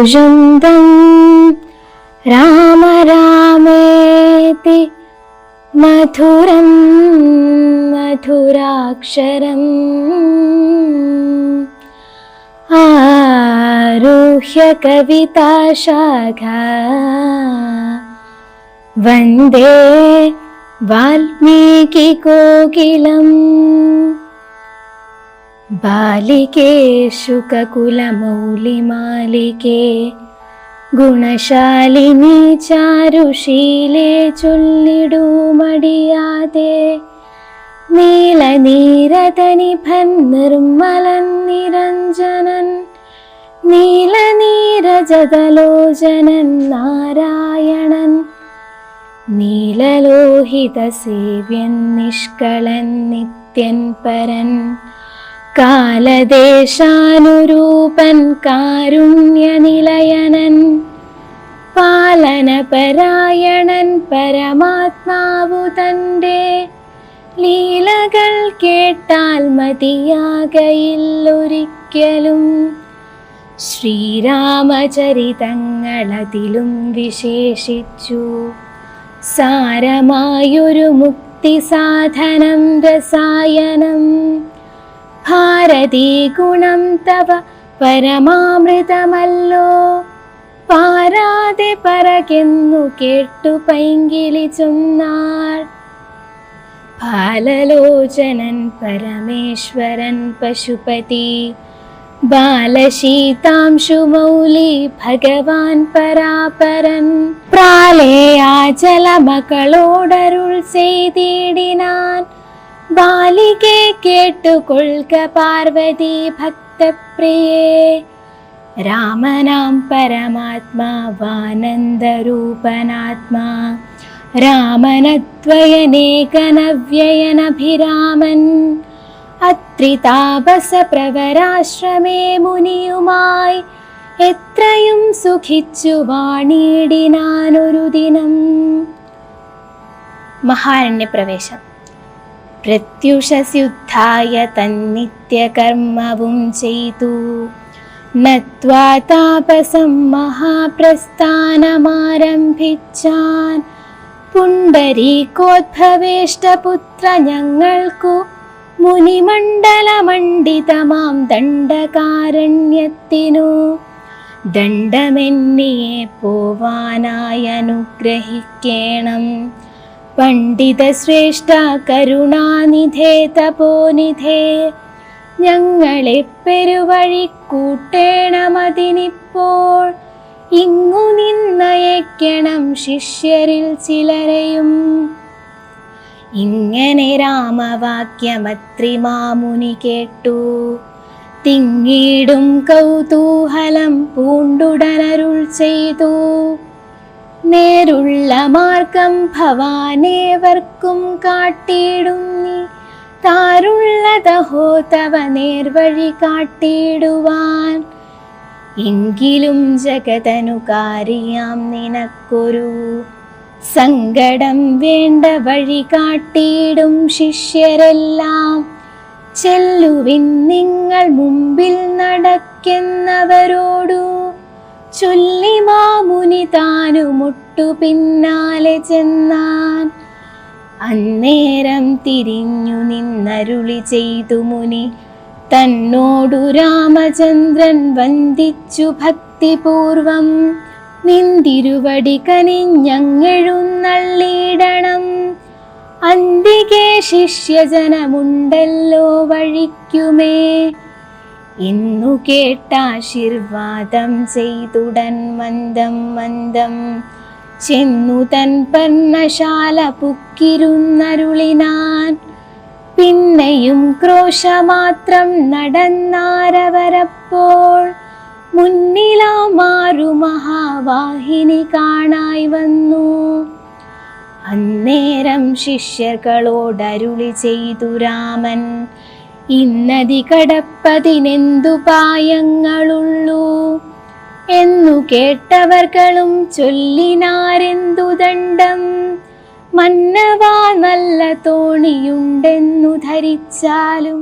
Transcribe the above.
കൂജന്തം രാമ രാമേതി മധുരം മധുരാക്ഷരം ആരുഹ്യ കവിതാശാഖാ വന്ദേ വാൽമീകി കോകിലം ബാലികേ ശുകകുലമൗലിമാലികേ ഗുണശാലിനി ചാരുശീലേ ചൊല്ലിടൂ മടിയാതെ നീലനീരതനിഭൻ നിർമ്മലൻ നിരഞ്ജനൻ നീലനീരജതലോചനൻ നാരായണൻ നീലലോഹിത സേവ്യൻ നിഷ്കളൻ നിത്യൻ പരൻ കാലദേശാനുരൂപൻ കാരുണ്യനിലയനൻ പാലനപരായണൻ പരമാത്മാവു തൻ്റെ ലീലകൾ കേട്ടാൽ മതിയാകയില്ലൊരിക്കലും. ശ്രീരാമചരിതങ്ങളതിലും വിശേഷിച്ചു സാരമായൊരു മുക്തി സാധനം രസായനം. ഭാരതീ ഗുണം തവ പരമാമൃതമല്ലോ പാരാതെ പറകെന്നു കേട്ടു പൈങ്കിളി ചൊന്നാൾ. ബാലലോചനൻ പരമേശ്വരൻ പശുപതി ബാലശീതാംശുമൗലി ഭഗവാൻ പരാപരൻ പ്രാളയാചലമകളോടരുൾ ചെയ്തിടിനാൻ. ബാലികെ കേട്ടുകൊള്ളുക പാർവതി ഭക്തപ്രിയേ രാമനാം പരമാത്മാവാനന്ദരൂപനാത്മാ രാമനദ്വയനേകനവ്യയനഭിരാമൻ അത്രിതാപസ പ്രവരാശ്രമേ മുനിയുമായി എത്രയും സുഖിച്ചു വാണിടിനാനൊരു ദിനം. മഹാരണ്യപ്രവേശം. പ്രത്യുഷസ്യുദ്ധായ തന്നിത്യകർമ്മവും ചെയ്തു നത്വാ താപസം മഹാപ്രസ്ഥാനമാരംഭിച്ചാൻ. പുണ്ടരീകോദ്ഭവേഷ്ടപുത്ര ഞങ്ങൾക്കു മുനിമണ്ഡലമണ്ഡിതമാം ദണ്ഡകാരണ്യത്തിനു ദണ്ഡമെന്നിയെ പോവാനായി അനുഗ്രഹിക്കേണം. പണ്ഡിത ശ്രേഷ്ഠ കരുണാനിധേ തപോനിധേ ഞങ്ങളെ പെരുവഴി കൂട്ടേണമതിനിപ്പോൾ. ഇങ്ങു നിന്നയക്കണം ശിഷ്യരിൽ ചിലരെയും. ഇങ്ങനെ രാമവാക്യമത്രിമാമുനി കേട്ടു തിങ്ങിടും കൗതൂഹലം പൂണ്ടുടനരുൾ ചെയ്തു. നേരുള്ള മാർഗം ഭവാനേവർക്കും കാട്ടിടുന്നി താരുള്ളതഹോ തവ നേർവഴി കാട്ടിടുവാൻ. എങ്കിലും ജഗതനുകാരിയാം നിനക്കൊരു സങ്കടം വേണ്ട വഴി കാട്ടിയിടും ശിഷ്യരെല്ലാം. ചെല്ലുവിൻ നിങ്ങൾ മുമ്പിൽ നടക്കുന്നവരോടു ചൊല്ലി മാമുനി താനുമുട്ടു പിന്നാലെ ചെന്നാൻ. അന്നേരം തിരിഞ്ഞു നിന്നരുളി ചെയ്തു മുനി തന്നോടു രാമചന്ദ്രൻ വന്ദിച്ചു ഭക്തിപൂർവം. നിന്തിരുവടി കനിഞ്ഞങ്ങെഴുന്നള്ളിയിടണം. അന്തികെ ശിഷ്യജനമുണ്ടല്ലോ വഴിക്കുമേ എന്നു കേട്ടാശീർവാദം ചെയ്തുടൻ മന്ദം മന്ദം ചെന്നു തൻ പർണശാല പുക്കിരുന്നരുളിനാൻ. പിന്നെയും ക്രോശമാത്രം നടന്നാരവരപ്പോൾ മുന്നിലാ മാറു മഹാവാഹിനി കാണായി വന്നു. അന്നേരം ശിഷ്യർകളോടരുളി ചെയ്തു രാമൻ, ഇന്നതി കടപ്പതിനെന്തു പായങ്ങളുള്ളൂ എന്നു കേട്ടവർകളും ചൊല്ലിനാരെന്തു ദണ്ഡം. മന്നവാ നല്ല തോണിയുണ്ടെന്നു ധരിച്ചാലും